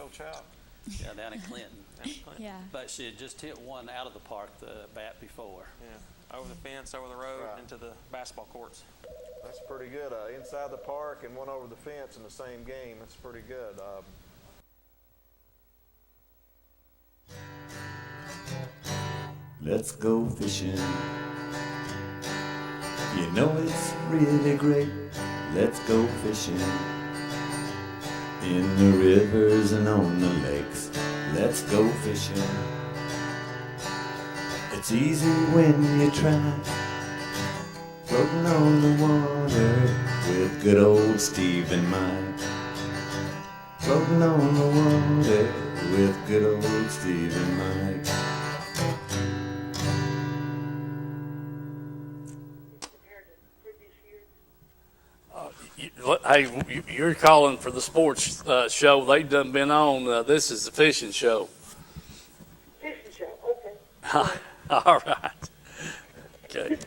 no chop. Yeah, down in Clinton. Yeah. But she had just hit one out of the park the bat before. Yeah, over the fence, over the road, Right. into the basketball courts. That's pretty good. Inside the park and one over the fence in the same game. That's pretty good. Let's go fishing. You know it's really great. Let's go fishing. In the rivers and on the lakes. Let's go fishing. It's easy when you try. Floating on the water with good old Steve and Mike. Floating on the water with good old Steve and Mike. Hey, you're calling for the sports show. They've done been on. This is the fishing show. Fishing show, okay. All right. Okay.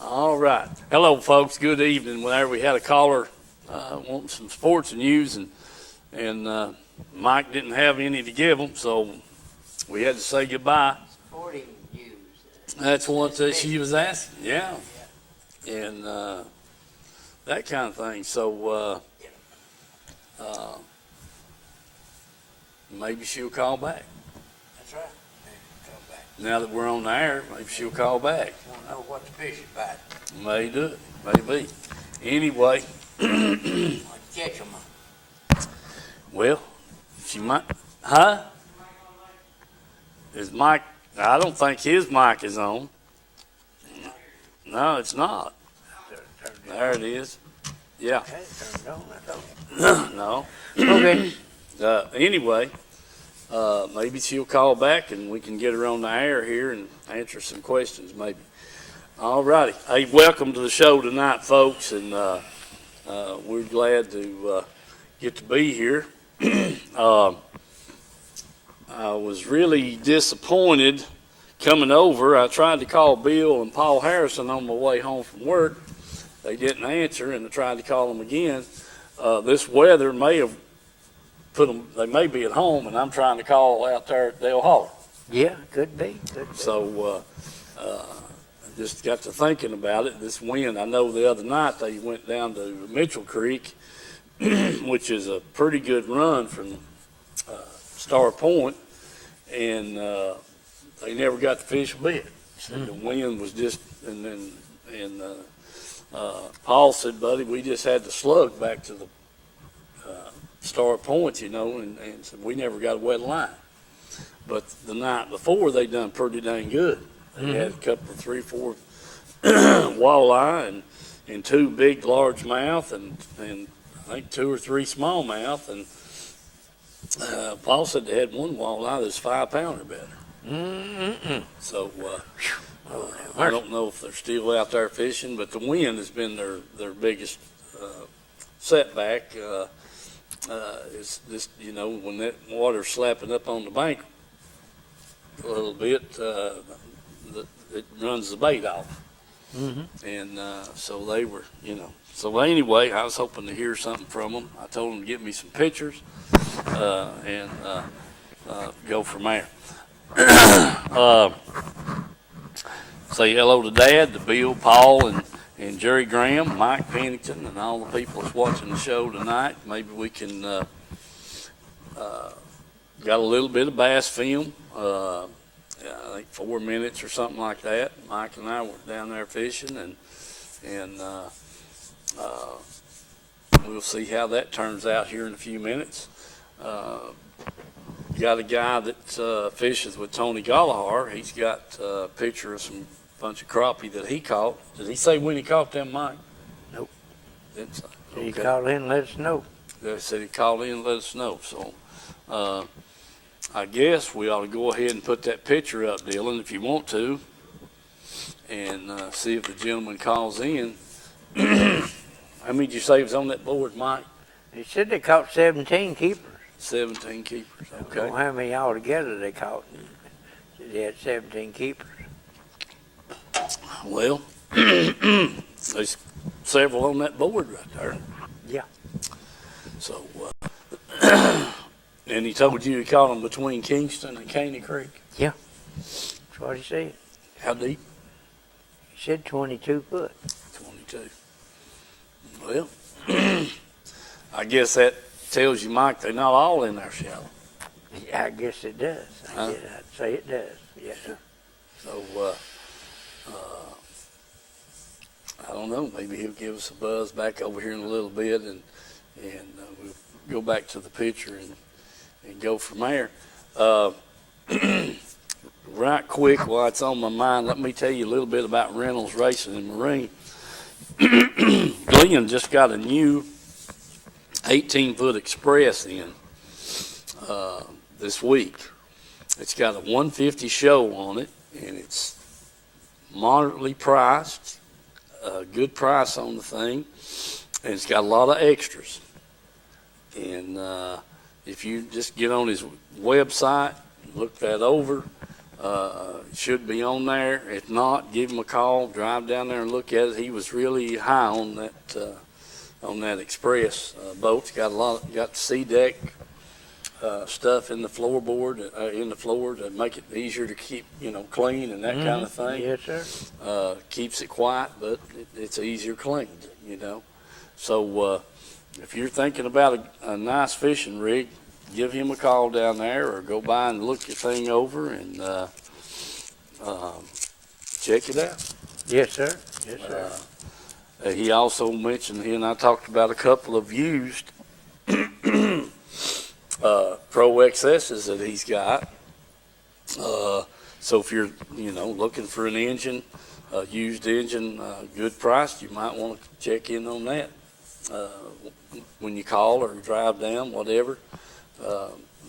All right. Hello, folks. Good evening. Whenever we had a caller wanting some sports news, and Mike didn't have any to give them, so we had to say goodbye. Sporting news. That's what she was asking. Yeah. And that kind of thing. So maybe she'll call back. That's right. Come back. Now that we're on the air, maybe she'll call back. Want to know what the fish is about. May do it. Maybe. Anyway. Like catch 'em. Well, she might. Huh? Is Mike? I don't think his mic is on. No, it's not. There it is. Yeah. Okay, turned on. No. Okay. Anyway, maybe she'll call back and we can get her on the air here and answer some questions maybe. All righty. Hey, welcome to the show tonight, folks, and we're glad to get to be here. I was really disappointed coming over. I tried to call Bill and Paul Harrison on my way home from work. They didn't answer, and I tried to call them again. This weather may have put them, they may be at home, and I'm trying to call out there at Dale Holler. Yeah, could be. So just got to thinking about it. This wind, I know the other night they went down to Mitchell Creek, which is a pretty good run from Star Point, and they never got to fish a bit. So the wind was just, and Paul said, buddy, we just had to slug back to the Star Point, and said we never got a wet line. But the night before, they done pretty dang good. They had a couple of 3 or 4 walleye and 2 big largemouth and I think 2 or 3 smallmouth. And Paul said they had one walleye that's 5-pounder better. So I don't know if they're still out there fishing, but the wind has been their biggest setback. It's just, when that water's slapping up on the bank a little bit, it runs the bait off. And so they were, So anyway, I was hoping to hear something from them. I told them to get me some pictures and go from there. Say hello to Dad, to Bill, Paul, and Jerry Graham, Mike Pennington, and all the people that's watching the show tonight. Maybe we can got a little bit of bass film. I think 4 minutes or something like that. Mike and I were down there fishing, and we'll see how that turns out here in a few minutes. Got a guy that fishes with Tony Gallagher. He's got a picture of some bunch of crappie that he caught. Did he say when he caught them, Mike? Nope. Didn't say. He Okay. called in and let us know. They said he called in and let us know. So I guess we ought to go ahead and put that picture up, Dylan, if you want to, and see if the gentleman calls in. How many did you say was on that board, Mike? He said they caught 17 keepers. 17 keepers. I don't Okay. know how many altogether they caught. Said they had 17 keepers. Well, there's several on that board right there. Yeah. So And he told you he caught them between Kingston and Caney Creek. That's what he said. How deep? He said 22 foot. 22. Well, I guess that tells you, Mike, they're not all in there shallow. Yeah, I guess it does. Huh? I'd say it does. Yes, sir. So, I don't know. Maybe he'll give us a buzz back over here in a little bit, and we'll go back to the picture and go from there. Right quick, while it's on my mind, let me tell you a little bit about Reynolds Racing and Marine. Glenn just got a new 18-foot Express in this week. It's got a 150 show on it, and it's moderately priced, a good price on the thing, and it's got a lot of extras. And if you just get on his website, look that over, it should be on there. If not, give him a call, drive down there and look at it. He was really high on that Express boat. It's got got C deck stuff in the floorboard, in the floor to make it easier to keep, clean and that kind of thing. Yes, sir. Keeps it quiet, but it's easier cleaned, So if you're thinking about a nice fishing rig, give him a call down there or go by and look your thing over and check it out. Yes, sir. Yes, sir. He also mentioned, he and I talked about a couple of used Pro XSs that he's got. So if you're, looking for an engine, a used engine, good price, you might want to check in on that when you call or drive down, whatever.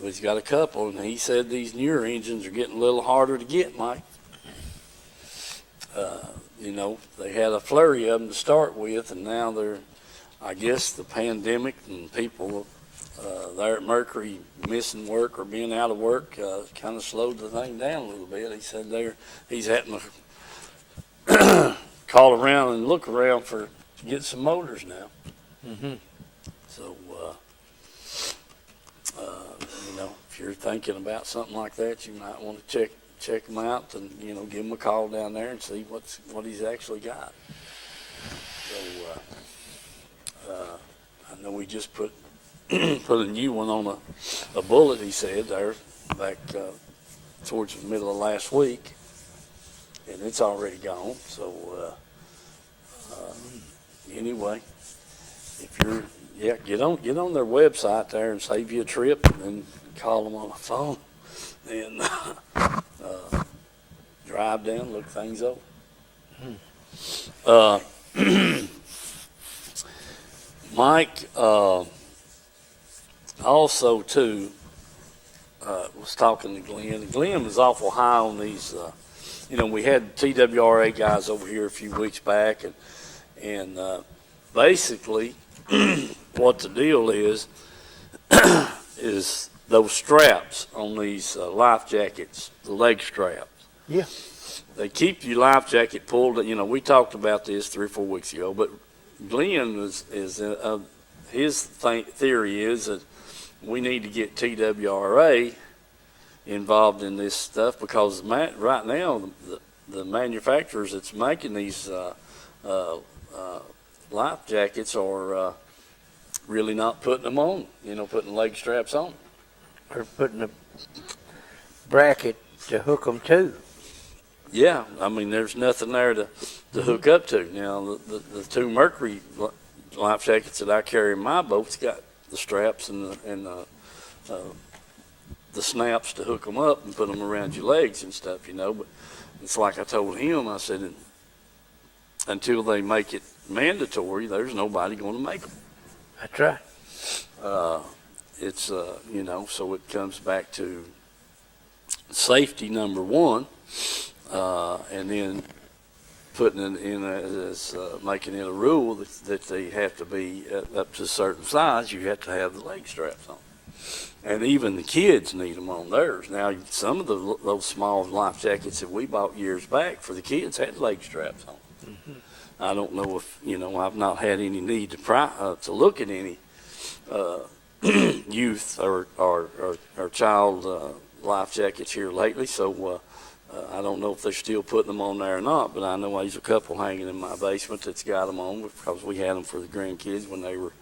He's got a couple, and he said these newer engines are getting a little harder to get, Mike. They had a flurry of them to start with, and now I guess the pandemic and people there at Mercury missing work or being out of work kind of slowed the thing down a little bit. He said he's having to call around and look around to get some motors now. Mm-hmm. So, if you're thinking about something like that, you might want to check them out and, give him a call down there and see what he's actually got. So, I know we just put a new one on a bullet, he said, there back towards the middle of last week, and it's already gone. So, anyway, if you're, get on their website there and save you a trip, and then call them on the phone and drive down, look things over. Mike, also too, was talking to Glenn. Glenn was awful high on these. We had TWRA guys over here a few weeks back, and basically, what the deal is those straps on these life jackets, the leg straps. Yeah. They keep your life jacket pulled. We talked about this 3 or 4 weeks ago, but Glenn his theory is that we need to get TWRA involved in this stuff because right now the manufacturers that's making these life jackets are really not putting them on, putting leg straps on. Or putting a bracket to hook them to. Yeah, there's nothing there to hook up to. Now, the two Mercury life jackets that I carry in my boat's got the straps and the snaps to hook them up and put them around your legs and stuff, But it's like I told him, I said, until they make it mandatory, there's nobody going to make them. That's right. It's, so it comes back to safety, number one, and then putting it in as making it a rule that they have to be up to a certain size. You have to have the leg straps on, and even the kids need them on theirs. Now, some of those small life jackets that we bought years back for the kids had leg straps on. Mm-hmm. I don't know if I've not had any need to look at any youth or child life jackets here lately, so I don't know if they're still putting them on there or not, but I know there's a couple hanging in my basement that's got them on because we had them for the grandkids when they were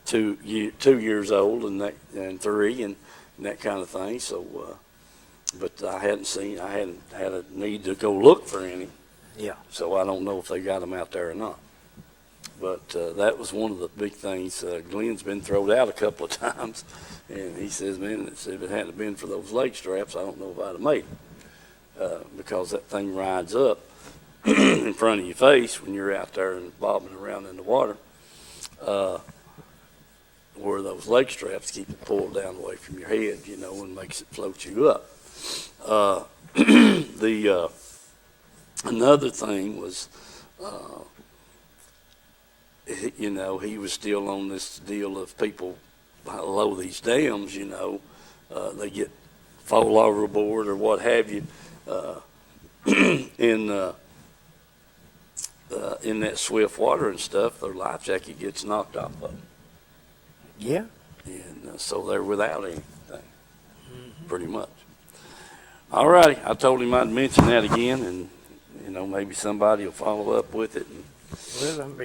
2 years old and 3 and that kind of thing. So, but I hadn't had a need to go look for any. Yeah. So I don't know if they got them out there or not. But that was one of the big things. Glenn's been thrown out a couple of times, and he says, man, if it hadn't been for those leg straps, I don't know if I'd have made it. Because that thing rides up in front of your face when you're out there and bobbing around in the water, where those leg straps keep it pulled down away from your head, and makes it float you up. Another thing was, he was still on this deal of people below these dams, they fall overboard or what have you, in that swift water and stuff, their life jacket gets knocked off of them. Yeah. And so they're without anything, pretty much. All righty, I told him I'd mention that again, and maybe somebody will follow up with it and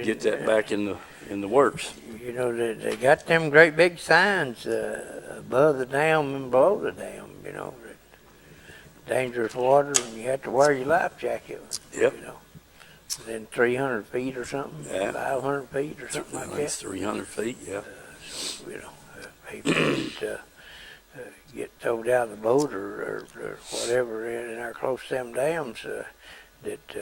get that back in the works. They got them great big signs above the dam and below the dam. That dangerous water, and you have to wear your life jacket. Yep. Then 300 feet or something, Yeah. 500 feet or something like that. It's 300 feet, yeah. People that get towed out of the boat or whatever in there close to them dams that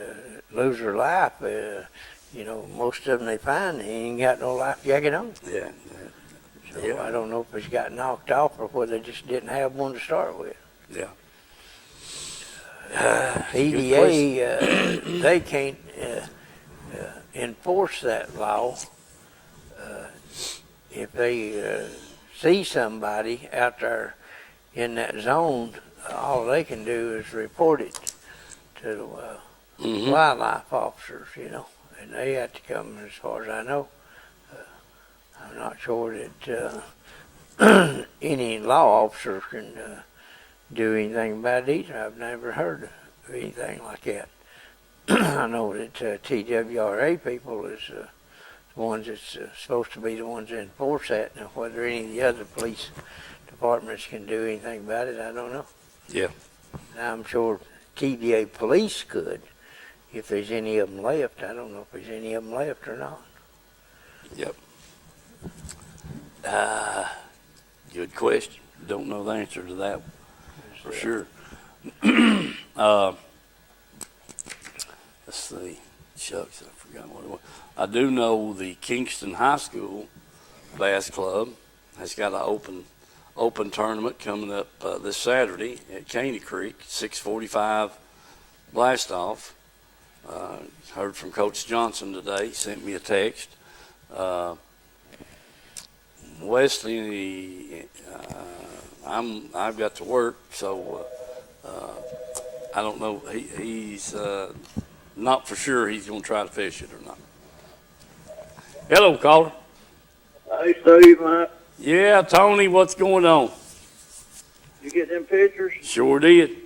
lose their life. Most of them they find they ain't got no life jacket on. Yeah. So Yeah. I don't know if it's got knocked off or whether they just didn't have one to start with. Yeah. EDA, they can't enforce that law if they see somebody out there in that zone. All they can do is report it to the wildlife officers, and they have to come, as far as I know. I'm not sure that any law officer can do anything about it either. I've never heard of anything like that. I know that TWRA people is the ones that's supposed to be the ones that enforce that. Now, whether any of the other police departments can do anything about it, I don't know. Yeah. Now, I'm sure TVA police could, if there's any of them left. I don't know if there's any of them left or not. Yep. Good question. Don't know the answer to that for sure. Let's see. Shucks, I forgot what it was. I do know the Kingston High School Bass Club has got an open tournament coming up this Saturday at Caney Creek, 6:45 blast off. Heard from Coach Johnson today. He sent me a text. Wesley, I've got to work, so I don't know. He's not for sure he's going to try to fish it or not. Hello, caller. Hey, Steve, Mike. Yeah, Tony, what's going on? You get them pictures? Sure did.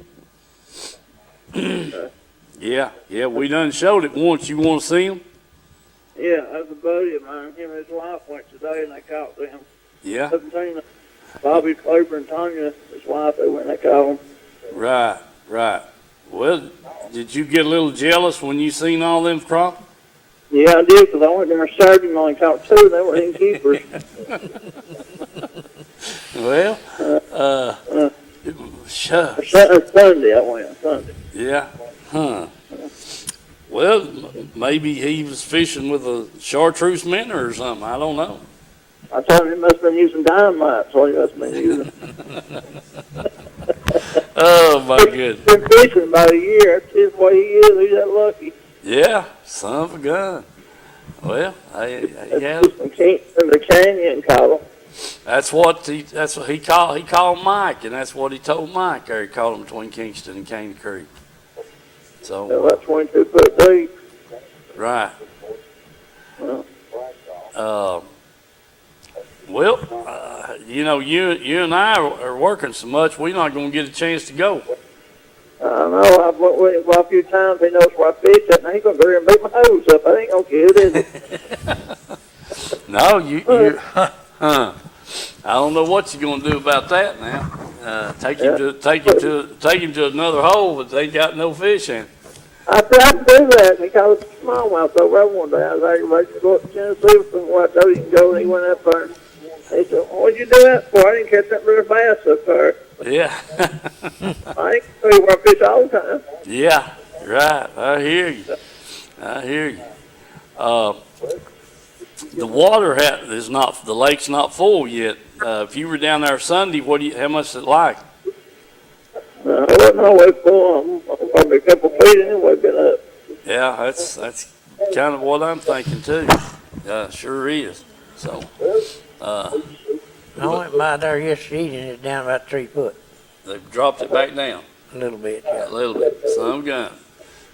Yeah, we done showed it once. You want to see them? Yeah, that's a buddy of mine. Him and his wife went today, and they caught them. Yeah. 17, Bobby Claver and Tanya, his wife, they went and they caught them. Right. Well, did you get a little jealous when you seen all them crop? Yeah, I did, because I went there Saturday and only caught 2. They weren't even keepers. Well, shucks. Sunday, I went Sunday. Yeah. Huh. Well, maybe he was fishing with a chartreuse minnow or something. I don't know. I told him he must have been using dynamite, so he must have been using. Oh, my goodness. Been fishing about a year. That's his way he is. He's that lucky. Yeah, son of a gun. Well, yeah. The canyon caught him. That's what he called. He called Mike, and that's what he told Mike. Or he called him between Kingston and Caney Creek. So That's 22 foot deep. right. you know, you and I are working so much, we're not going to get a chance to go. I know, I've went with him a few times. He knows where I fish at, and he's going to go here and beat my hose up. I ain't going to get it, is he? No, you I don't know what you're going to do about that now. Take him to another hole, but they got no fish in it. I tried to do that, and he caught a smallmouth over there one day. I was aggravated to go up to Tennessee with him. Well, I told him to go, and he went up there. And he said, what'd you do that for? I didn't catch that little bass up there. Yeah. I ain't going to where I fish all the time. Yeah, right. I hear you. The water the lake's not full yet. If you were down there Sunday, how much is it like? I wasn't always full. I'm probably a couple feet anyway, been up. Yeah, that's kind of what I'm thinking too. Sure is. So, I went by there yesterday and it's down about 3 foot. they've dropped it back down A little bit, yeah. a little bit. Some gun.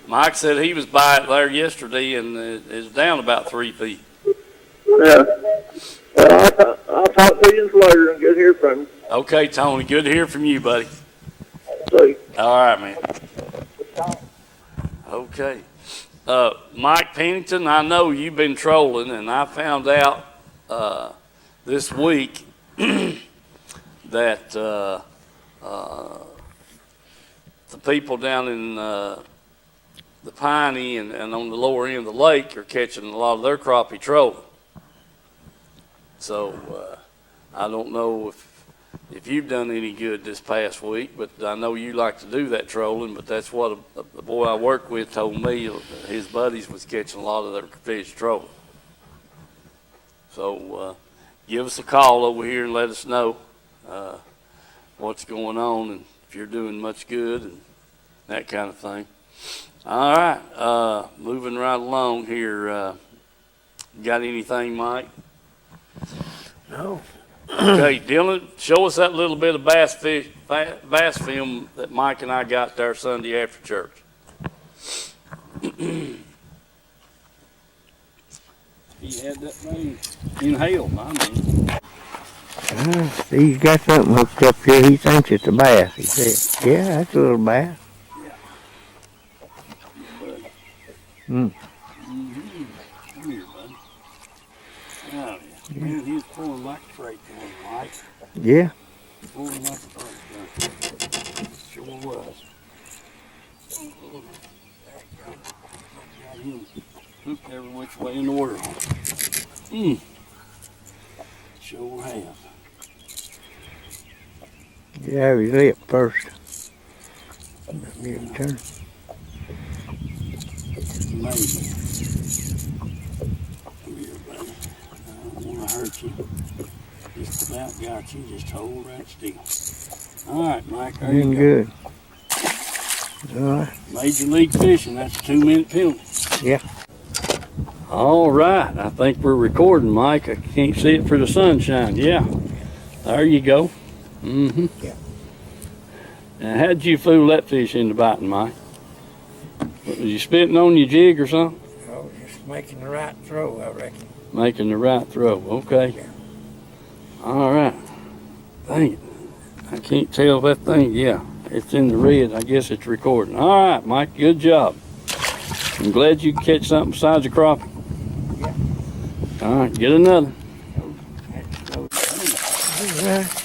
Mike said he was by it there yesterday and it's down about 3 feet. Yeah. Well, I'll talk to you later and get here from you. Okay, Tony. Good to hear from you, buddy. See. All right, man. Okay. Mike Pennington, I know you've been trolling, and I found out this week that the people down in the Piney and on the lower end of the lake are catching a lot of their crappie trolling. So I don't know if you've done any good this past week, but I know you like to do that trolling, but that's what the boy I work with told me. His buddies was catching a lot of their fish trolling. So give us a call over here and let us know what's going on and if you're doing much good and that kind of thing. All right, moving right along here. Got anything, Mike? No. Okay, Dylan, show us that little bit of bass film that Mike and I got there Sunday after church. He had that thing inhaled, I mean. He's got something hooked up here. He thinks it's a bass. He said, yeah, that's a little bass. Come here, buddy. Oh, yeah. Man, he was pulling like a freight train, Mike. Yeah. Pulling like a freight train. Sure was. Got him hooked every which way in the world. Sure have. Yeah, his lip first. Give him a turn. Amazing. Come here, buddy. I don't want to hurt you. Just about got you. Just hold right still. All right, Mike. There Doing you go. good. All right. Major league fishing. That's a 2-minute penalty. Yeah. All right. I think we're recording, Mike. I can't see it for the sunshine. Yeah. There you go. Mm-hmm. Yeah. Now, how'd you fool that fish into biting, Mike? Was you spitting on your jig or something? Oh, just making the right throw, I reckon. Making the right throw. Okay. Yeah. All right. Dang it. I can't tell that thing. Yeah, it's in the red. I guess it's recording. All right, Mike. Good job. I'm glad you could catch something besides a crappie. Yeah. All right, get another.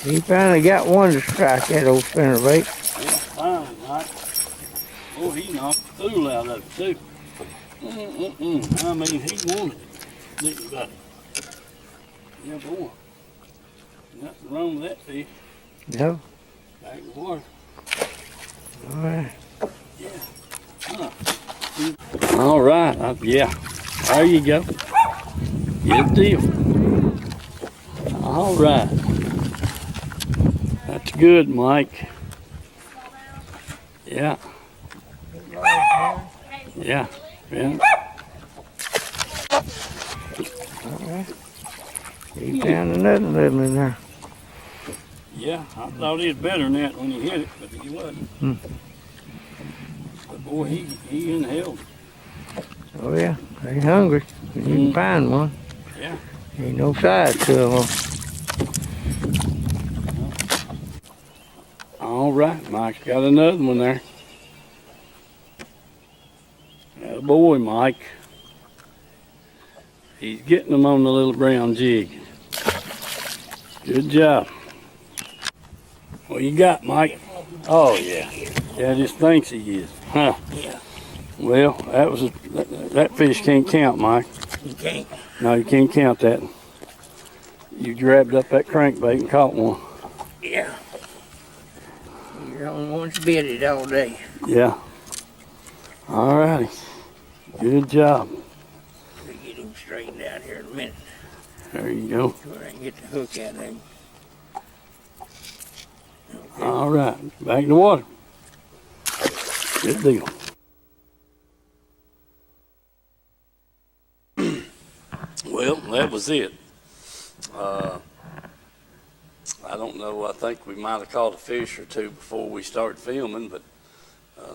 He finally got one to strike that old spinnerbait. Yeah, fine, Mike. Oh, he knocked the fool out of it, too. I mean, he wanted it. Didn't he, buddy? Yeah, boy. Nothing wrong with that fish. No. Back in the water. All right. Yeah. Huh. All right. Yeah. There you go. Good deal. All right. That's good, Mike. Yeah. Yeah. Yeah. All right. He found another little in there. Yeah, I thought he was better than that when he hit it, but he wasn't. But boy, he inhaled. Oh yeah, they hungry. You can find one. Yeah. Ain't no size to them. All right, Mike's got another one there. Atta boy, Mike. He's getting them on the little brown jig. Good job. What you got, Mike? Oh, yeah. Yeah, just thinks he is. Huh. Yeah. Well, that fish can't count, Mike. You can't. No, you can't count that. You grabbed up that crankbait and caught one. Yeah. You're the only one that's bit it all day. Yeah. All righty. Good job. We'll get him straightened out here in a minute. There you go. Where I can get the hook out of him. All right. Back in the water. Good deal. Well, that was it. I don't know. I think we might have caught a fish or two before we started filming, but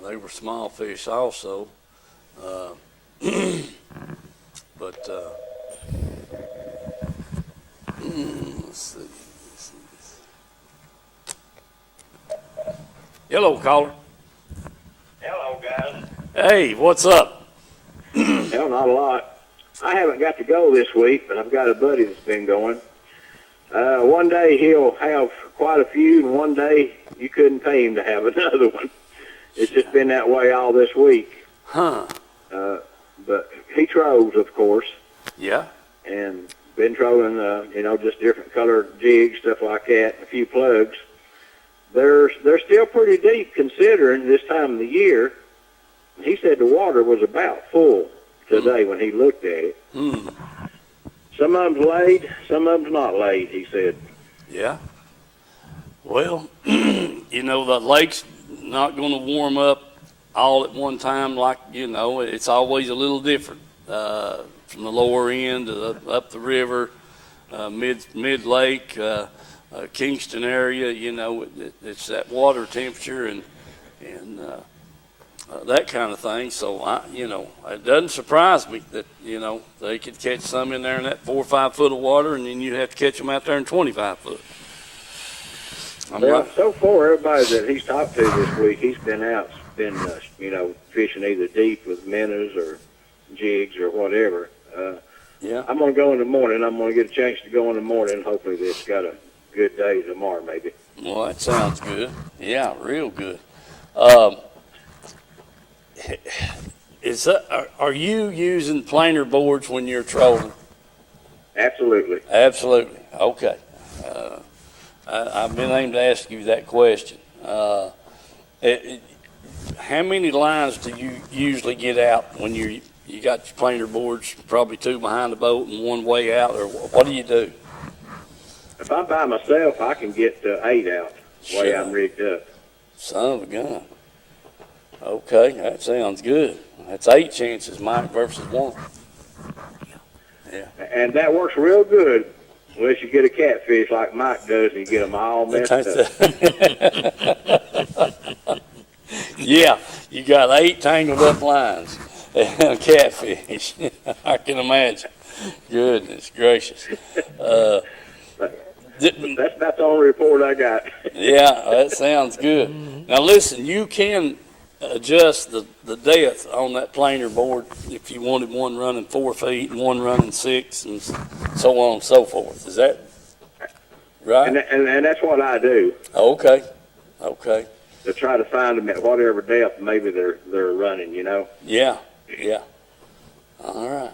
they were small fish also. But let's see. Hello, caller. Hello, guys. Hey, what's up? Hell, not a lot. I haven't got to go this week, but I've got a buddy that's been going. One day he'll have quite a few, and one day you couldn't pay him to have another one. It's just been that way all this week. Huh? But he trolls, of course, Yeah. and been trolling, just different colored jigs, stuff like that, a few plugs. They're still pretty deep considering this time of the year. He said the water was about full today when he looked at it. Hmm. Some of them's laid, some of them's not laid, he said. Yeah. Well, the lake's not going to warm up all at one time. Like, it's always a little different from the lower end to up the river, mid lake, Kingston area. It's that water temperature and that kind of thing. So it doesn't surprise me that they could catch some in there in that 4 or 5 foot of water, and then you'd have to catch them out there in 25 foot. So far, everybody that he's talked to this week, he's been out, fishing either deep with minnows or jigs or whatever. Yeah. I'm going to go in the morning. I'm going to get a chance to go in the morning. Hopefully, it's got a good day tomorrow, maybe. Well, that sounds good. Yeah, real good. Are you using planer boards when you're trolling? Absolutely. Absolutely. Okay. I've been aiming to ask you that question. How many lines do you usually get out when you got your planer boards, probably 2 behind the boat and 1 way out, or what do you do? If I'm by myself, I can get 8 out the way I'm rigged up. Son of a gun. Okay, that sounds good. That's 8 chances, Mike, versus 1. Yeah. And that works real good unless you get a catfish like Mike does and you get them all messed up. Yeah, you got 8 tangled up lines. Catfish. I can imagine. Goodness gracious. That's about the only report I got. Yeah, that sounds good. Now listen, you can adjust the depth on that planer board if you wanted one running 4 feet and one running 6 and so on and so forth. Is that right? And that's what I do. Okay. To try to find them at whatever depth maybe they're running, Yeah. All right.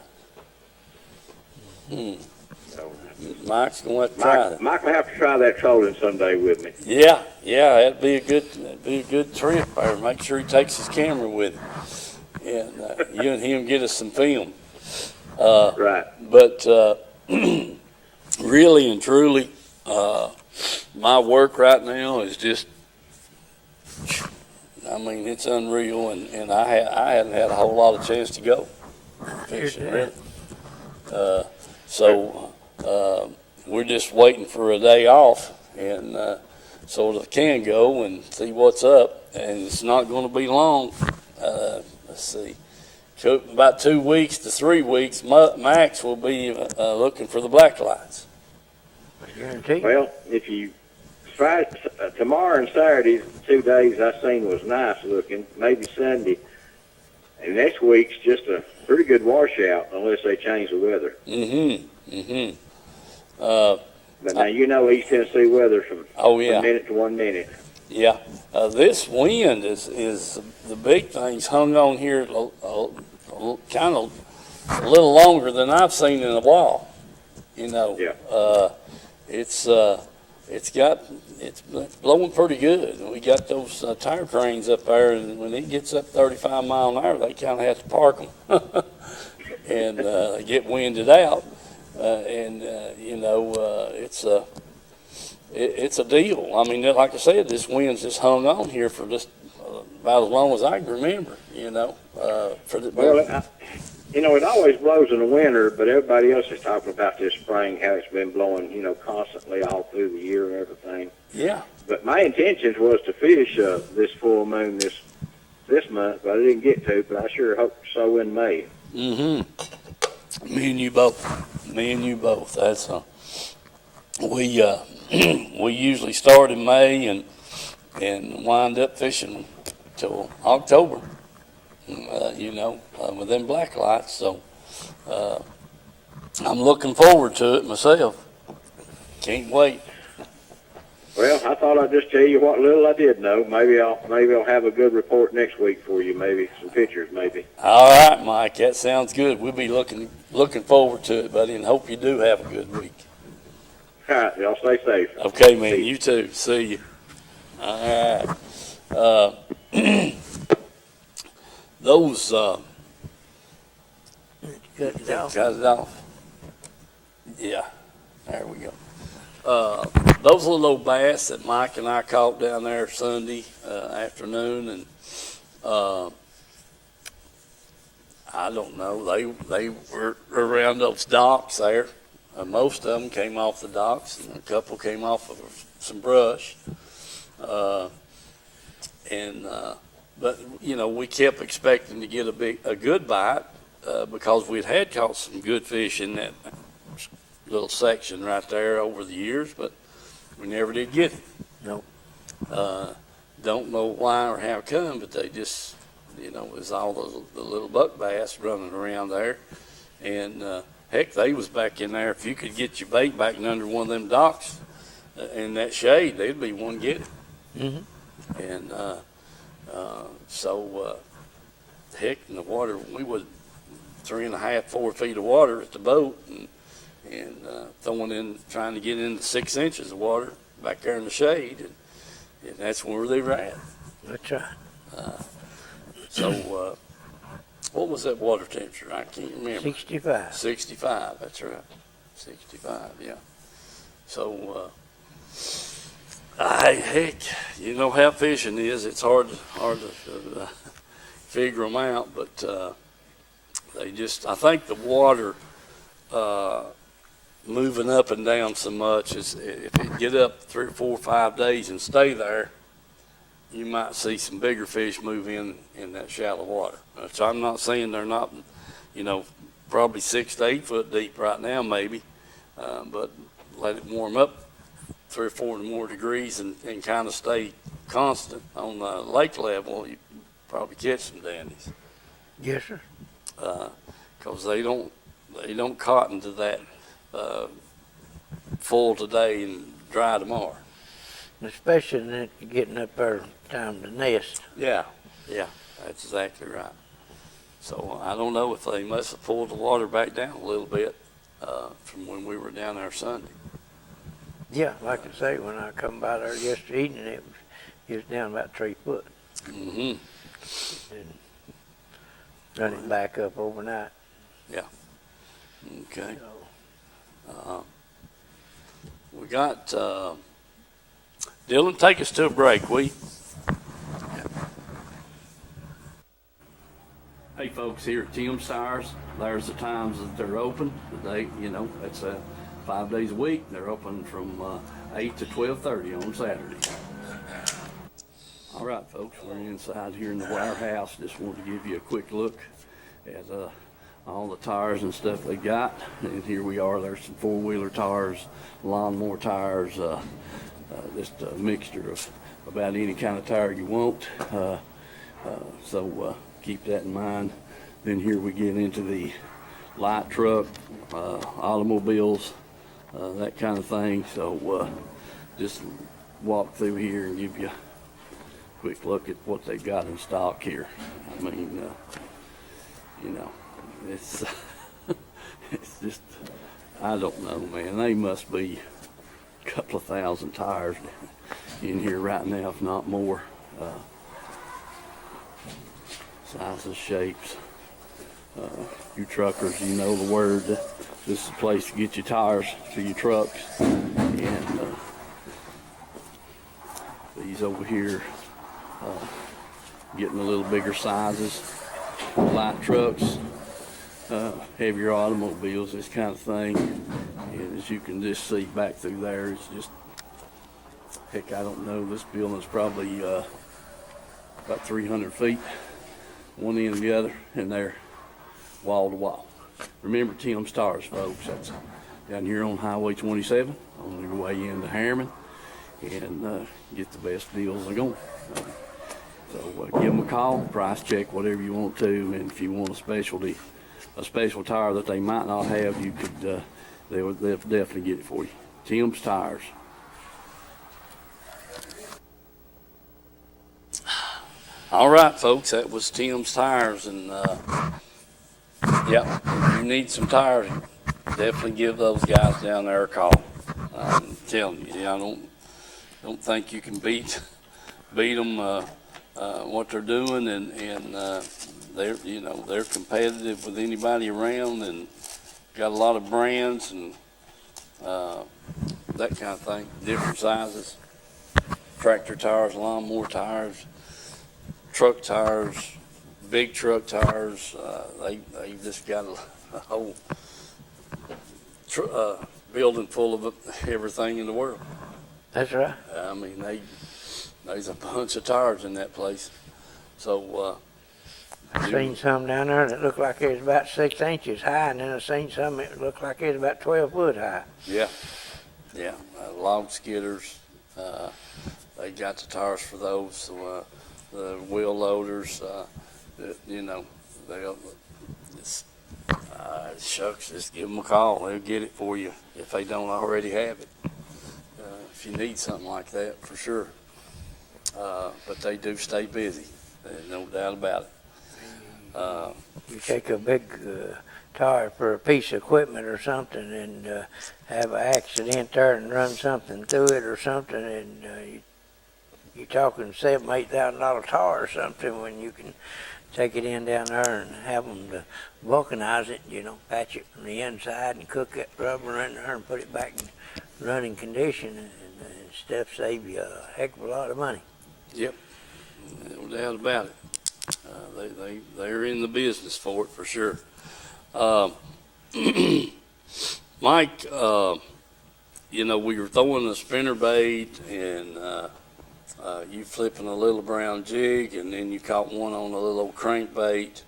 So, Mike's going to have to try that. Mike will have to try that trolling someday with me. Yeah, that'd be a good trip there. Make sure he takes his camera with him, and you and him get us some film. Right. But really and truly, my work right now is just, it's unreal, and I hadn't had a whole lot of chance to go fishing, really. So we're just waiting for a day off, and so that I can go and see what's up, and it's not going to be long. Let's see, about 2 weeks to 3 weeks, Max will be looking for the black lights. Guarantee. Well, if you Friday, tomorrow and Saturday, the 2 days I seen was nice looking. Maybe Sunday, and next week's just a pretty good washout unless they change the weather. But now you know East Tennessee weather from Oh, yeah. 1 minute to 1 minute. Yeah, this wind is the big thing's hung on here kind of a little longer than I've seen in a while. You know, Yeah. It's blowing pretty good. We got those tire cranes up there, and when it gets up 35 mile an hour, they kind of have to park them and get winded out. It's a deal. I mean, like I said, this wind's just hung on here for just about as long as I can remember. It always blows in the winter, but everybody else is talking about this spring, how it's been blowing, constantly all through the year and everything. Yeah. But my intentions was to fish this full moon this month, but I didn't get to. But I sure hope so in May. Me and you both. That's we usually start in May and wind up fishing till October. With them black lights. So I'm looking forward to it myself. Can't wait. Well, I thought I'd just tell you what little I did know. Maybe I'll have a good report next week for you. Maybe some pictures, maybe. All right, Mike. That sounds good. We'll be looking forward to it, buddy, and hope you do have a good week. All right, y'all stay safe. Okay, man. You too. See you. All right. Those Cut it off. cut it off. Yeah, there we go. Those little old bass that Mike and I caught down there Sunday afternoon, and I don't know, they were around those docks there. Most of them came off the docks, and a couple came off of some brush. But we kept expecting to get a good bite because we'd had caught some good fish in that little section right there over the years, but we never did get it. Nope. Don't know why or how come, but they just, it was all the little buck bass running around there. And heck, they was back in there. If you could get your bait back in under one of them docks in that shade, they'd be one getting. Mm-hmm. And heck, in the water, we was 3.5, 4 feet of water at the boat, and trying to get into 6 inches of water back there in the shade, and that's where they were at. That's right. What was that water temperature? I can't remember. 65. 65, that's right. 65, yeah. So, heck, you know how fishing is. It's hard to figure them out, but I think the water moving up and down so much is if it get up 3 or 4 or 5 days and stay there, you might see some bigger fish move in that shallow water. So I'm not saying they're not, probably 6 to 8 foot deep right now, maybe, but let it warm up 3 or 4 more degrees and kind of stay constant on the lake level, you probably catch some dandies. Yes, sir. Because they don't cotton to that full today and dry tomorrow. Especially getting up there time to nest. Yeah, that's exactly right. So I don't know if they must have pulled the water back down a little bit from when we were down there Sunday. Yeah, like I say, when I come by there yesterday evening, it was down about 3 foot. Mm-hmm. And running back up overnight. Yeah. Okay. So, We got Dylan. Take us to a break, will you? Hey, folks, here at Tim's Tires. There's the times that they're open. That's 5 days a week. They're open from 8 to 12:30 on Saturdays. All right, folks, we're inside here in the warehouse. Just wanted to give you a quick look at all the tires and stuff they got. And here we are. There's some 4-wheeler tires, lawnmower tires, just a mixture of about any kind of tire you want. So keep that in mind. Then here we get into the light truck, automobiles, that kind of thing. So just walk through here and give you a quick look at what they've got in stock here. I mean, you know, it's it's just, I don't know, man. They must be a couple of thousand tires in here right now, if not more. Sizes, shapes. You truckers, you know the word. This is the place to get your tires for your trucks. And these over here, getting a little bigger sizes, light trucks, heavier automobiles, this kind of thing. And as you can just see back through there, it's just, heck, I don't know, this building's probably about 300 feet, one end and the other, and they're wall to wall. Remember Tim's Tires, folks. That's down here on Highway 27 on your way into Harriman, and get the best deals they're going. So give them a call, price check, whatever you want to, and if you want a special tire that they might not have, you could, they'll definitely get it for you. Tim's Tires. All right, folks, that was Tim's Tires, and yep, if you need some tires, definitely give those guys down there a call. I'm telling you, I don't think you can beat them what they're doing, and they're competitive with anybody around, and got a lot of brands and that kind of thing, different sizes, tractor tires, lawnmower tires, truck tires, big truck tires. They just got a whole building full of everything in the world. That's right. I mean, there's a bunch of tires in that place. So I seen some down there that looked like it was about 6 inches high, and then I seen some that looked like it was about 12 foot high. yeah, log skidders. They got the tires for those. So, the wheel loaders, they'll shucks, just give them a call. They'll get it for you if they don't already have it. If you need something like that, for sure. But they do stay busy. There's no doubt about it. You take a big tire for a piece of equipment or something and have an accident there and run something through it or something, and you're talking $7,000, $8,000 tire or something, when you can take it in down there and have them to vulcanize it, patch it from the inside and cook that rubber in there and put it back in running condition, and stuff save you a heck of a lot of money. Yep, no doubt about it. They're in the business for it, for sure. Mike, we were throwing a spinner bait, and you flipping a little brown jig, and then you caught one on a little old crankbait.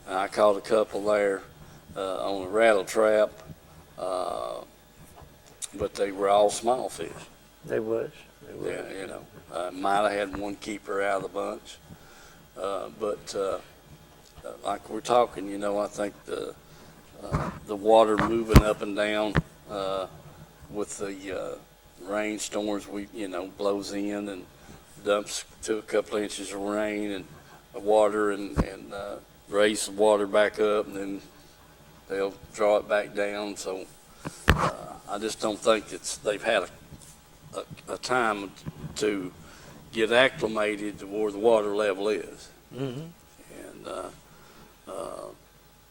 I caught a couple there on a rattle trap, but they were all small fish. They was. Yeah, might have had one keeper out of the bunch, but like we're talking, I think the water moving up and down with the rainstorms, blows in and dumps to a couple inches of rain and water, and raise the water back up, and then they'll draw it back down. So I just don't think they've had a time to get acclimated to where the water level is. Mm-hmm. And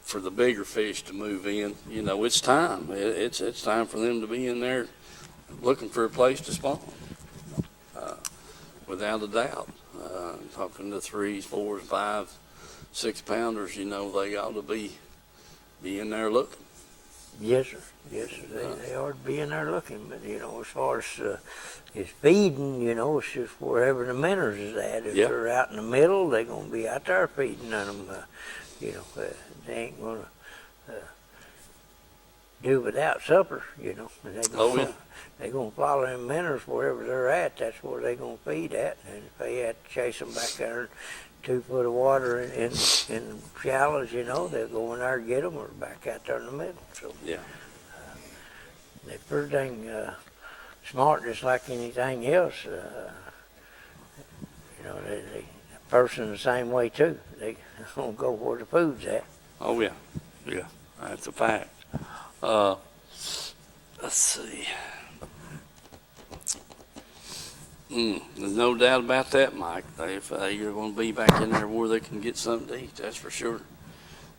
for the bigger fish to move in, it's time. It's time for them to be in there looking for a place to spawn. Without a doubt. Talking to 3s, 4s, 5s, 6 pounders, they ought to be in there looking. Yes, sir. Yes, sir. They ought to be in there looking. But, as far as feeding, it's just wherever the minnows is at. If they're out in the middle, they're going to be out there feeding on them. They ain't going to do without supper, you know. And Oh, yeah. They're going to follow them minnows wherever they're at. That's where they're going to feed at. And if they had to chase them back there in 2 foot of water in shallows, you know, they'll go in there and get them or back out there in the middle. So Yeah. they're pretty dang smart, just like anything else. You know, the person the same way too. They don't go where the food's at. Oh, yeah. Yeah, that's a fact. Let's see. There's no doubt about that, Mike. If you're going to be back in there where they can get something to eat, that's for sure.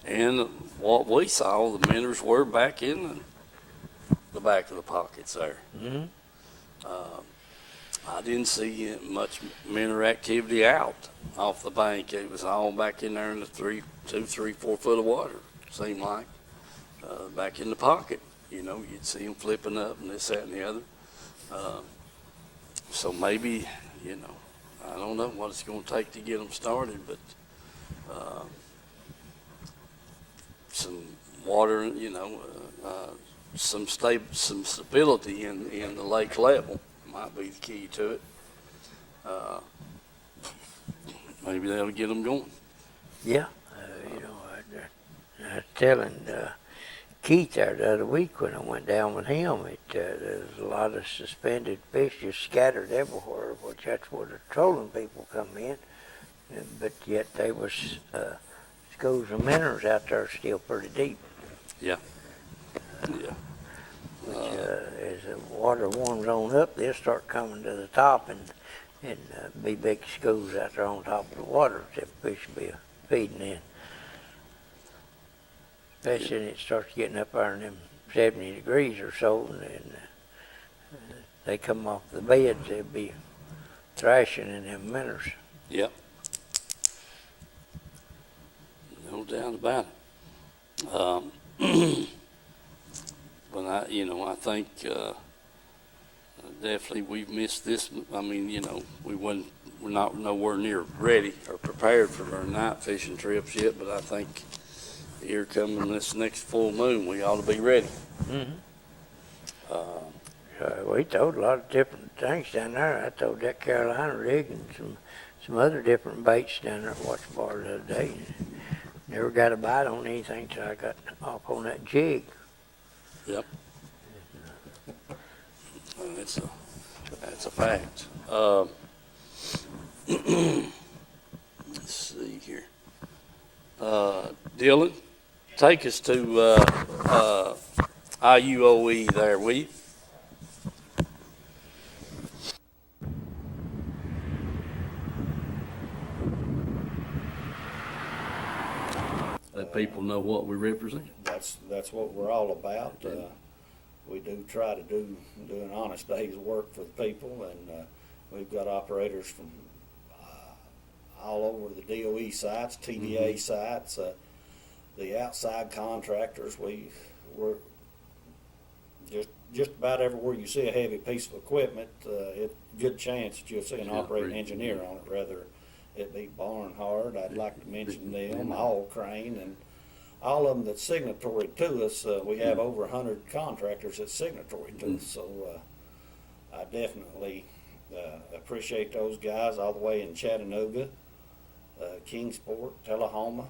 And what we saw, the minnows were back in the back of the pockets there. Mm-hmm. I didn't see much minnow activity out off the bank. It was all back in there in the 2, 3, 4 foot of water, seemed like, back in the pocket. You know, you'd see them flipping up and this, that, and the other. So maybe, you know, I don't know what it's going to take to get them started, but some water, you know, some stability in the lake level might be the key to it. Maybe that'll get them going. Yeah, you know, I was telling Keith there the other week when I went down with him, there's a lot of suspended fish just scattered everywhere, which that's where the trolling people come in. But yet there was schools of minnows out there still pretty deep. Yeah. Yeah. As the water warms on up, they'll start coming to the top and be big schools out there on top of the water that fish will be feeding in. Especially when it starts getting up there in them 70 degrees or so, and they come off the beds, they'll be thrashing in them minnows. Yep. No doubt about it. But I think definitely we've missed this. I mean, you know, we're not nowhere near ready or prepared for our night fishing trips yet, but I think here coming this next full moon, we ought to be ready. Mm-hmm. We towed a lot of different things down there. I towed that Carolina rig and some other different baits down there at Watch Bar the other day. Never got a bite on anything till I got off on that jig. Yep. That's a fact. Let's see here. Dylan, take us to IUOE there, will you? Let people know what we represent. That's what we're all about. We do try to do an honest day's work for the people, and we've got operators from all over the DOE sites, TDA sites, the outside contractors. We're just about everywhere you see a heavy piece of equipment, it's a good chance that you'll see an operating engineer on it, whether it be Barnhart. I'd like to mention them, All Crane, and all of them that's signatory to us. We have over 100 contractors that's signatory to us, so I definitely appreciate those guys all the way in Chattanooga, Kingsport, Tullahoma,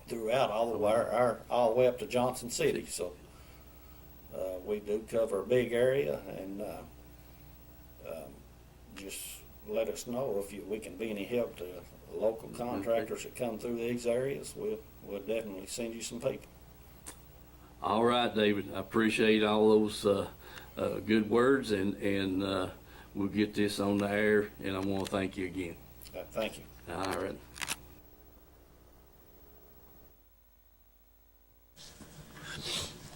throughout all the way up to Johnson City. So we do cover a big area, and just let us know if we can be any help to local contractors that come through these areas. We'll definitely send you some people. All right, David. I appreciate all those good words, and we'll get this on the air, and I want to thank you again. Thank you. All right.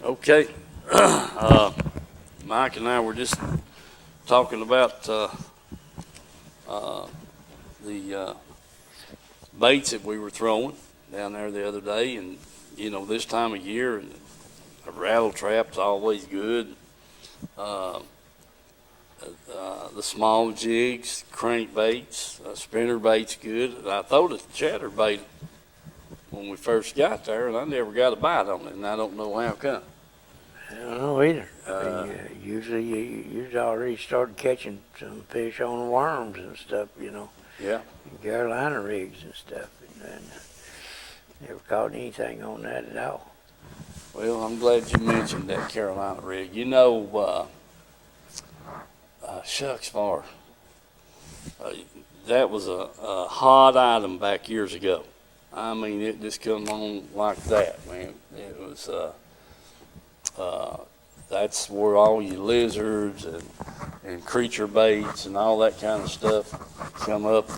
Okay. Mike and I were just talking about the baits that we were throwing down there the other day, and you know, this time of year, and a rattle trap's always good. The small jigs, crankbaits, spinner bait's good. I throw the chatter bait when we first got there, and I never got a bite on it, and I don't know how come. I don't know either. Usually you've already started catching some fish on worms and stuff, Yeah. Carolina rigs and stuff, and never caught anything on that at all. Well, I'm glad you mentioned that Carolina rig. Shucks far. That was a hot item back years ago. I mean, it just come on like that, man. It was, that's where all your lizards and creature baits and all that kind of stuff come up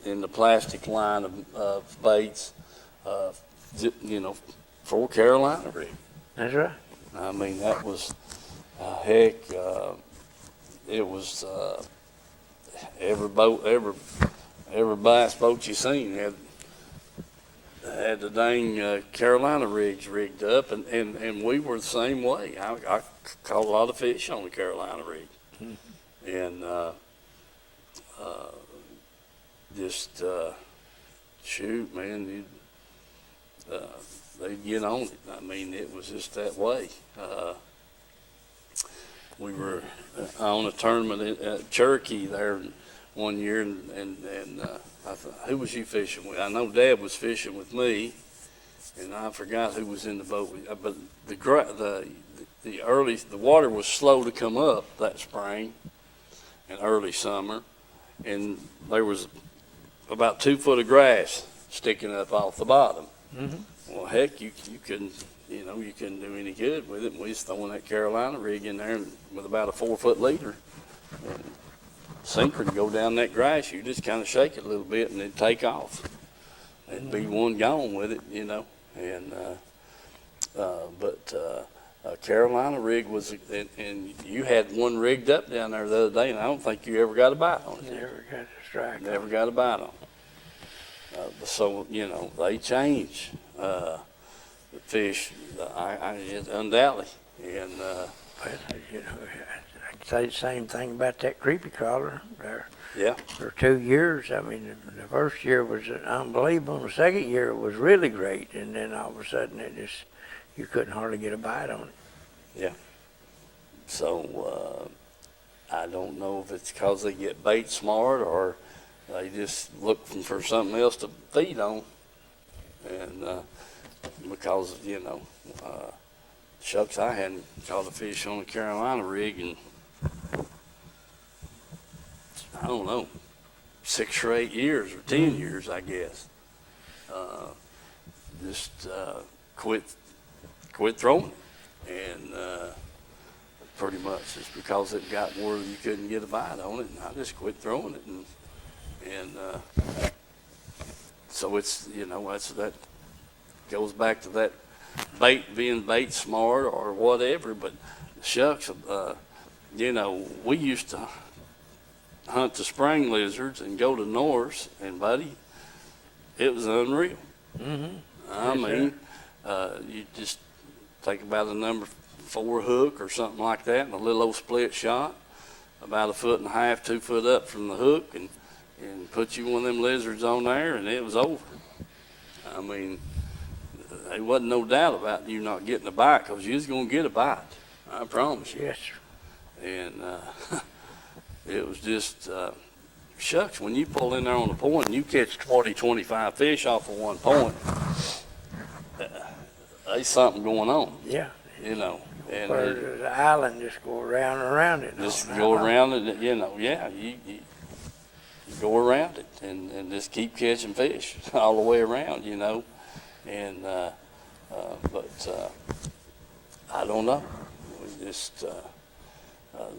in the plastic line of baits, for Carolina rig. That's right. I mean, that was, it was, every bass boat you seen had the dang Carolina rigs rigged up, and we were the same way. I caught a lot of fish on the Carolina rig, and just shoot, man, they'd get on it. I mean, it was just that way. We were on a tournament at Cherokee there one year, and who was you fishing with? I know Dad was fishing with me, and I forgot who was in the boat with. But the water was slow to come up that spring and early summer, and there was about 2 foot of grass sticking up off the bottom. Mm-hmm. Well, heck, you couldn't do any good with it. We was throwing that Carolina rig in there with about a 4 foot leader, and sinker to go down that grass. You just kind of shake it a little bit and then take off. It'd be one gone with it, and Carolina rig was, and you had one rigged up down there the other day, and I don't think you ever got a bite on it. Never got a strike. Never got a bite on it. So they change the fish, undoubtedly, and I'd say the same thing about that creepy crawler there. yeah, For 2 years, I mean, the first year was unbelievable. The second year it was really great, and then all of a sudden you couldn't hardly get a bite on it. yeah. So I don't know if it's because they get bait smart or they just looking for something else to feed on, and because shucks, I hadn't caught a fish on a Carolina rig in, I don't know, 6 or 8 years or 10 years, I guess. Just quit throwing it, and pretty much it's because it got where you couldn't get a bite on it, and I just quit throwing it, and so it's that goes back to that being bait smart or whatever. But shucks, we used to hunt the spring lizards and go to Norse, and buddy, it was unreal. Mm-hmm. I mean, you just take about a number 4 hook or something like that, and a little old split shot, about 1.5 feet, 2 foot up from the hook, and put you one of them lizards on there, and it was over. I mean, there wasn't no doubt about you not getting a bite, because you was going to get a bite. I promise you. Yes, sir. And it was just, shucks, when you pull in there on the point and you catch 20, 25 fish off of one point, there's something going on, Yeah. And Where the island just go around and around it. just go around it, yeah, you go around it and just keep catching fish all the way around, and but I don't know. We just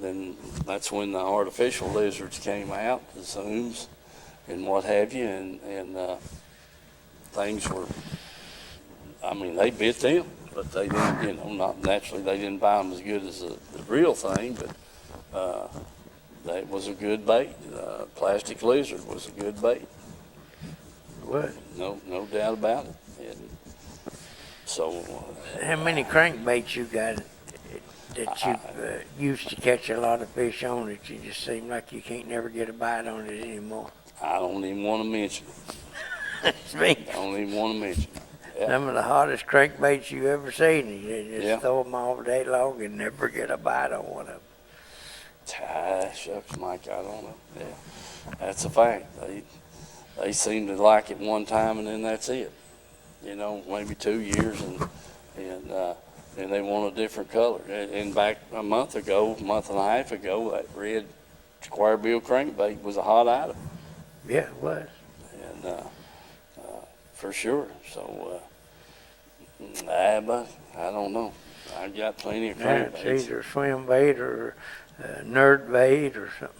then that's when the artificial lizards came out, the zooms and what have you, and things were. I mean, they bit them, but they didn't. Not naturally, they didn't buy them as good as the real thing, but. That was a good bait. Plastic lizard was a good bait. What? No doubt about it. And so. How many crankbaits you got that you used to catch a lot of fish on that you just seem like you can't never get a bite on it anymore? I don't even want to mention it. Don't even want to mention it. Yeah. Some of the hottest crankbaits you ever seen. You just Yeah. throw them all day long and never get a bite on one of them. Shucks, Mike, I don't know. Yeah, that's a fact. They seem to like it one time and then that's it. You know, maybe 2 years and they want a different color. And back a month and a half ago, that red square bill crankbait was a hot item. Yeah, it was. And for sure. So, but I don't know. I got plenty of Yeah, it's crankbaits. either swim bait or nerd bait or something.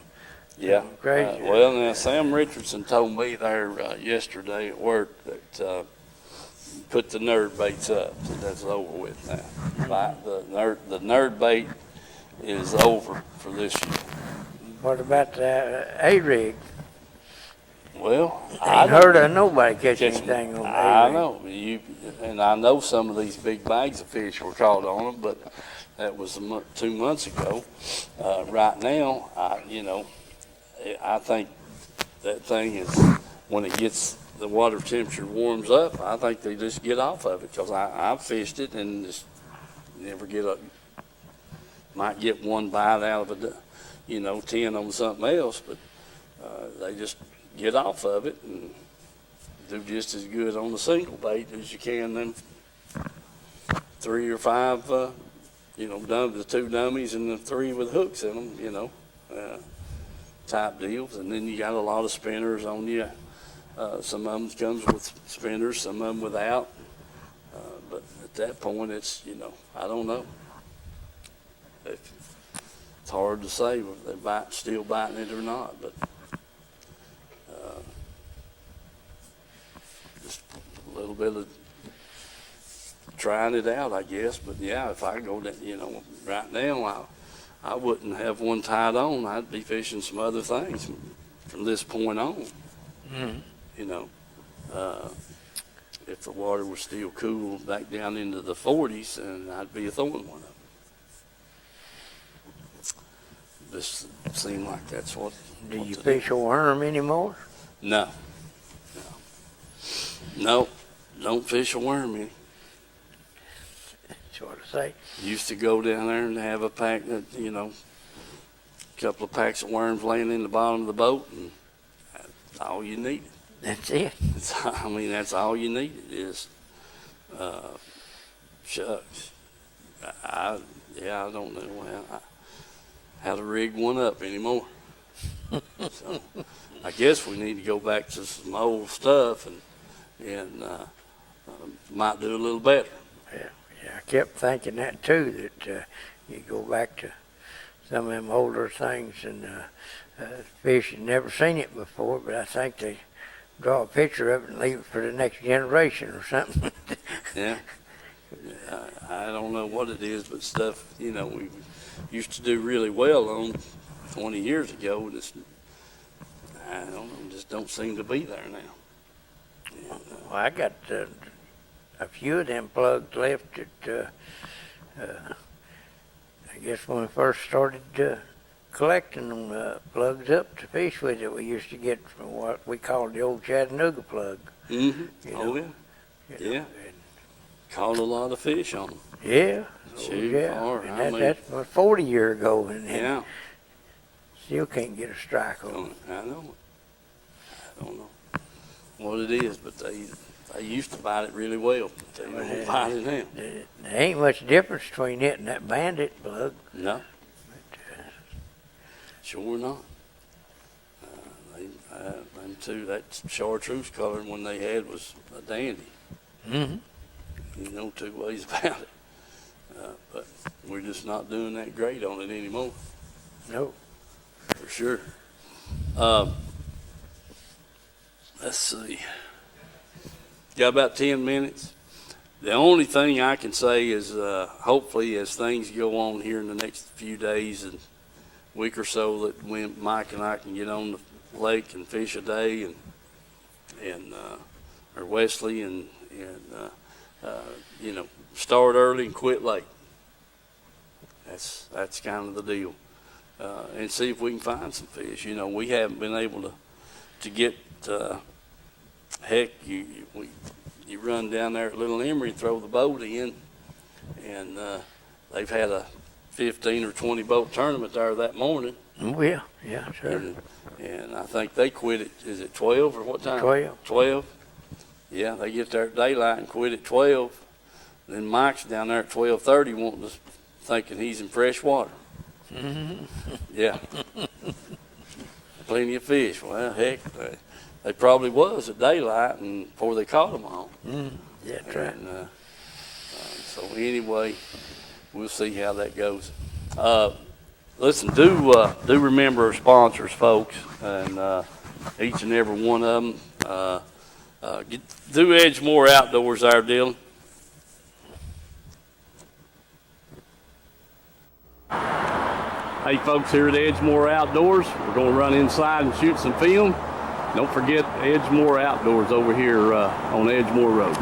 Yeah. Something crazy. Well, now Sam Richardson told me there yesterday at work that put the nerd baits up. So that's over with now. The nerd bait is over for this year. What about the A-rig? Well, I ain't heard of nobody catch anything on the I A-rig. know and I know some of these big bags of fish were caught on them, but that was 2 months ago. Right now, I think that thing is when it gets the water temperature warms up. I think they just get off of it because I've fished it and just never get up. Might get one bite out of it, 10 on something else, but they just get off of it and do just as good on the single bait as you can them 3 or 5, the 2 dummies and the 3 with hooks in them, type deals. And then you got a lot of spinners on you. Some of them comes with spinners, some of them without. But at that point, it's, I don't know. It's hard to say if they're still biting it or not, but just a little bit of trying it out, I guess. But yeah, if I go down, right now, I wouldn't have one tied on. I'd be fishing some other things from this point on. Mm-hmm. If the water was still cool back down into the 40s, then I'd be throwing one of them. This seemed like that's what. Do what you to fish a worm anymore? No. No, don't fish a worm any. That's what I say. Used to go down there and have a pack that, a couple of packs of worms laying in the bottom of the boat, and that's all you needed. That's it. That's all you needed is, shucks. I don't know how to rig one up anymore. So I guess we need to go back to some old stuff and might do a little better. Yeah, I kept thinking that too, that you go back to some of them older things and fish had never seen it before, but I think they draw a picture of it and leave it for the next generation or something. Yeah. I don't know what it is, but stuff, we used to do really well on 20 years ago. I don't know, just don't seem to be there now. And, Well, I got a few of them plugs left that I guess when we first started collecting them plugs up to fish with it, we used to get from what we called the old Chattanooga plug. mm-hmm. You Oh, know, yeah. you know, Yeah. Caught a lot of fish on them. Yeah. Shoot, Yeah. far. And that's about 40 years ago, and Yeah. still can't get a strike on it. I know. I don't know what it is, but they used to bite it really well. They don't bite it now. There ain't much difference between it and that bandit plug. No, But, sure not. Them two, that chartreuse color one they had was a dandy. mm-hmm. Two ways about it. But we're just not doing that great on it anymore, No. for sure. Let's see. Got about 10 minutes. The only thing I can say is hopefully as things go on here in the next few days and week or so, that when Mike and I can get on the lake and fish a day or Wesley and start early and quit late. That's kind of the deal. And see if we can find some fish. We haven't been able to get heck, you run down there at Little Emery and throw the boat in, and they've had a 15 or 20 boat tournament there that morning. Oh, yeah, sure. And I think they quit at, is it 12 or what time? 12. 12? Yeah, they get there at daylight and quit at 12. Then Mike's down there at 12:30 wanting to, thinking he's in fresh water. Mm-hmm. Yeah. Plenty of fish. Well, heck, they probably was at daylight and before they caught them all. Yeah, that's right. And, so anyway, we'll see how that goes. Listen, do remember our sponsors, folks, and each and every one of them. Do Edgemore Outdoors there, Dylan. Hey, folks, here at Edgemore Outdoors, we're going to run inside and shoot some film. Don't forget Edgemore Outdoors over here on Edgemore Road.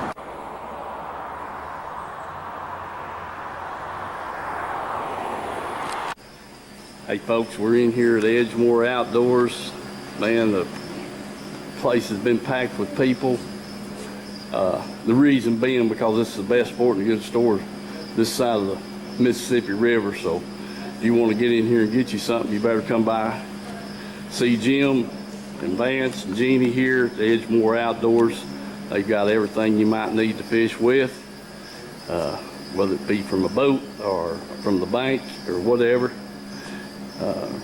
Hey folks, we're in here at Edgemore Outdoors. Man, the place has been packed with people. The reason being because this is the best sporting goods store this side of the Mississippi River. So if you want to get in here and get you something, you better come by. See Jim and Vance and Jeannie here at Edgemore Outdoors. They've got everything you might need to fish with, whether it be from a boat or from the bank or whatever.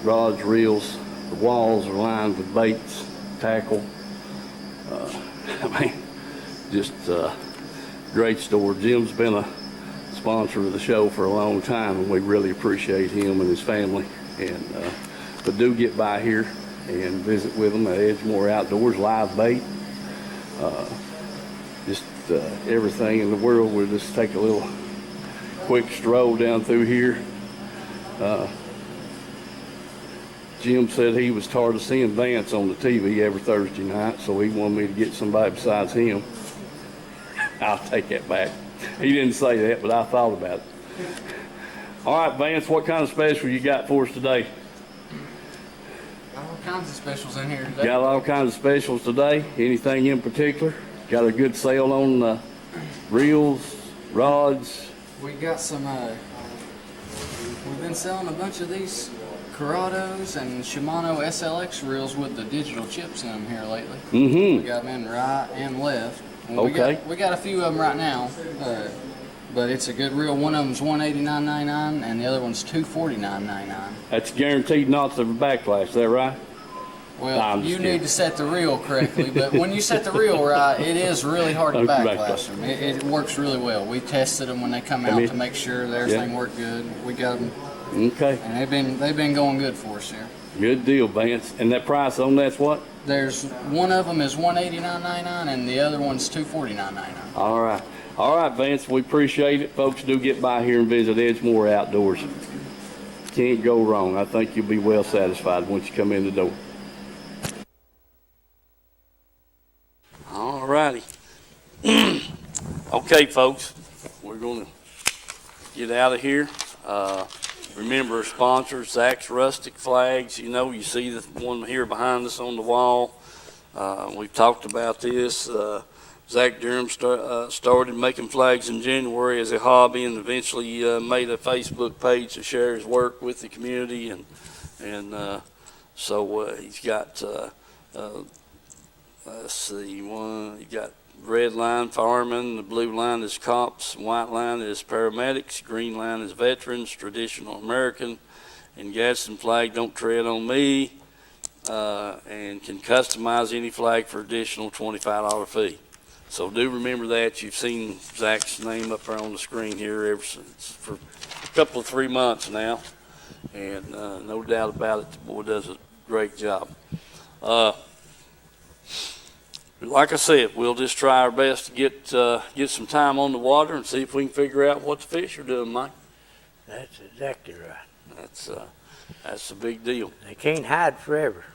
Rods, reels, the walls are lined with baits, tackle. I mean, just great store. Jim's been a sponsor of the show for a long time, and we really appreciate him and his family. And but do get by here and visit with them at Edgemore Outdoors. Live bait, just everything in the world. We'll just take a little quick stroll down through here. Jim said he was tired of seeing Vance on the TV every Thursday night, so he wanted me to get somebody besides him. I'll take that back. He didn't say that, but I thought about it. All right, Vance, what kind of special you got for us today? Got all kinds of specials in here today. Got all kinds of specials today. Anything in particular? Got a good sale on reels, rods? We got some, we've been selling a bunch of these Corrados and Shimano SLX reels with the digital chips in them here lately. Mm-hmm. We got them in right and left. And Okay. We got a few of them right now, but it's a good reel. One of them's $189.99 and the other one's $249.99. That's guaranteed not to backlash, is that right? Well, you need to set the reel correctly, but when you set the reel right, it is really hard to backlash them. It works really well. We tested them when they come out to make sure that everything worked good. We got them. Okay. And they've been going good for us here. Good deal, Vance. And that price on that's what? There's one of them is $189.99 and the other one's $249.99. All right. All right, Vance, we appreciate it. Folks, do get by here and visit Edgemore Outdoors. Can't go wrong. I think you'll be well satisfied once you come in the door. All righty. Okay, folks, we're going to get out of here. Remember our sponsors, Zach's Rustic Flags. You know, you see the one here behind us on the wall. We've talked about this. Zach Durham started making flags in January as a hobby and eventually made a Facebook page to share his work with the community. And so he's got, let's see, you got red line firemen, the blue line is cops, white line is paramedics, green line is veterans, traditional American, and Gadsden flag, don't tread on me, and can customize any flag for additional $25 fee. So do remember that. You've seen Zach's name up there on the screen here ever since for a couple of 3 months now, and no doubt about it, the boy does a great job. Like I said, we'll just try our best to get some time on the water and see if we can figure out what the fish are doing, Mike. That's exactly right. That's a big deal. They can't hide forever.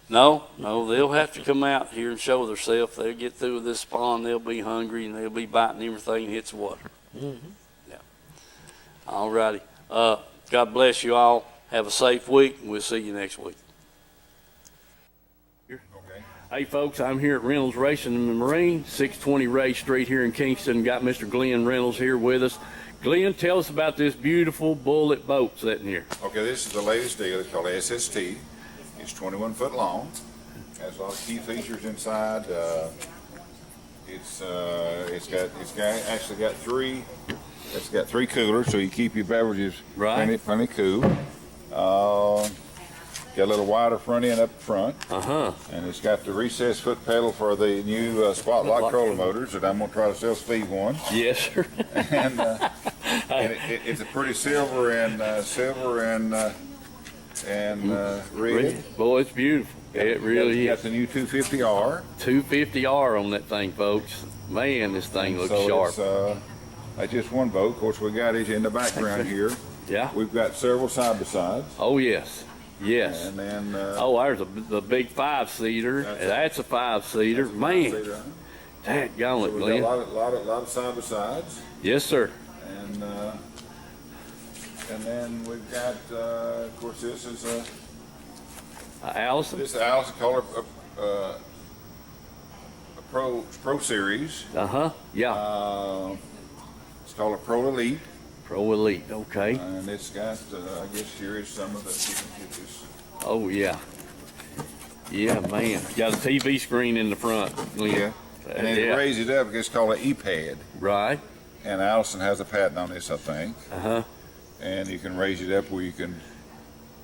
No, they'll have to come out here and show themselves. They'll get through this spawn, they'll be hungry, and they'll be biting everything that hits the water. Mm-hmm. Yeah. All righty. God bless you all. Have a safe week, and we'll see you next week. Hey folks, I'm here at Reynolds Racing and Marine, 620 Ray Street here in Kingston. Got Mr. Glenn Reynolds here with us. Glenn, tell us about this beautiful Bullet boat sitting here. Okay, this is the latest deal. It's called SST. It's 21 foot long. Has a lot of key features inside. It's got three coolers, so you keep your beverages plenty cool. Got a little wider front end up front. And it's got the recessed foot pedal for the new Spotlight trolling motors that I'm going to try to sell Steve one. Yes, sir. And it's a pretty silver and red. Boy, it's beautiful. It really is. Got the new 250R. 250R on that thing, folks. Man, this thing looks sharp. That's just one boat. Of course, we got it in the background here. Yeah. We've got several side-by-sides. Oh, yes. Yes. And then... there's the big 5-seater. That's a 5-seater. Man. That gauntlet, so Glenn. We've got a lot of side-by-sides. Yes, sir. And then we've got, of course, this is Allison. This is Allison called a Pro Series. Yeah. It's called a Pro Elite. Pro Elite. Okay. And it's got, I guess here is some of the pictures. Oh yeah. Yeah, man. Got a TV screen in the front, Glenn. Yeah. And then it raises it up. It's called an E-pad. Right. And Allison has a patent on this, I think. And you can raise it up where you can,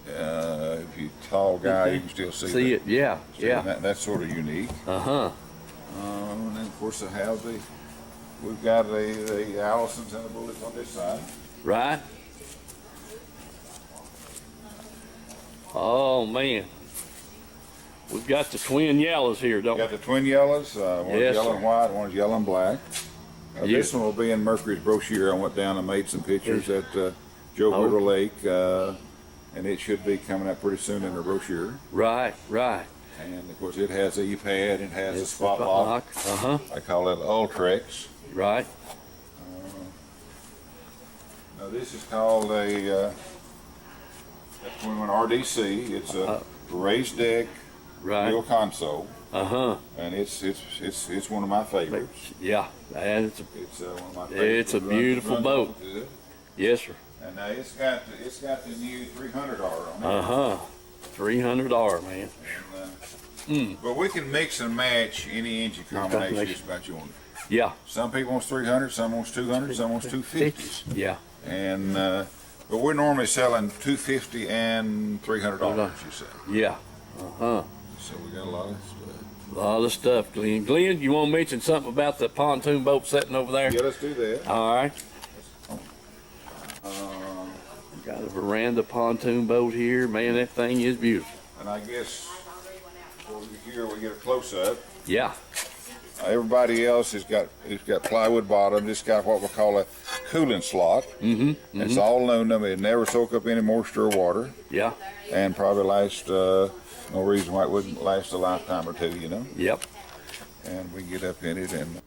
if you're a tall guy, you can still see it. Yeah, yeah. That's sort of unique. And then of course we've got the Allisons and the Bullets on this side. Right. Oh man. We've got the twin yellows here, don't we? Got the twin yellows. One's yellow and white, one's yellow and black. This one will be in Mercury's brochure. I went down and made some pictures at Joe River Lake, and it should be coming up pretty soon in the brochure. Right, right. And of course, it has the E-pad, it has the spot lock. I call it Ultrex. Right. Now this is called a 21 RDC. It's a raised deck, real console. And it's one of my favorites. Yeah, and it's one of my favorites. It's a beautiful boat. Yes, sir. And now it's got the new 300R on it. 300R, man. And, but we can mix and match any engine combination just about you want. Yeah. Some people want 300, some want 200, some want 250s. Yeah. And but we're normally selling 250 and $300. You say. Yeah. So we got a lot of stuff. A lot of stuff, Glenn. Glenn, you want to mention something about the pontoon boat sitting over there? Yeah, let's do that. All right. Got a veranda pontoon boat here. Man, that thing is beautiful. And I guess over here we get a close-up. Yeah. Everybody else has got plywood bottom. This got what we call a cooling slot. It's all aluminum. It never soak up any moisture or water. Yeah. And probably last no reason why it wouldn't last a lifetime or two, you know. Yep. And we get up in it and.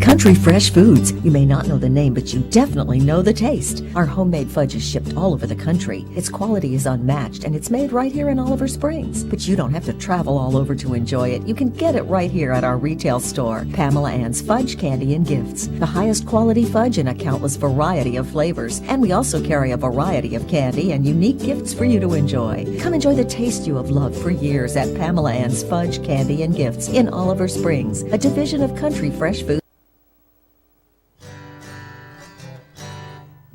Country Fresh Foods. You may not know the name, but you definitely know the taste. Our homemade fudge is shipped all over the country. Its quality is unmatched, and it's made right here in Oliver Springs. But you don't have to travel all over to enjoy it. You can get it right here at our retail store, Pamela Ann's Fudge, Candy, and Gifts. The highest quality fudge in a countless variety of flavors. And we also carry a variety of candy and unique gifts for you to enjoy. Come enjoy the taste you have loved for years at Pamela Ann's Fudge, Candy, and Gifts in Oliver Springs, a division of Country Fresh Foods.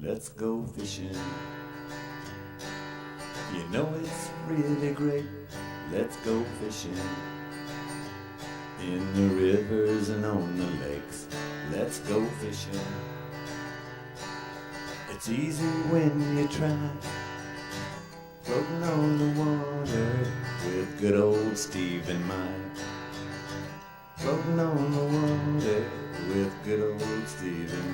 Let's go fishing. You know it's really great. Let's go fishing. In the rivers and on the lakes. Let's go fishing. It's easy when you try. Floating on the water with good old Steve in mind. Floating on the water with good old Steve in mind.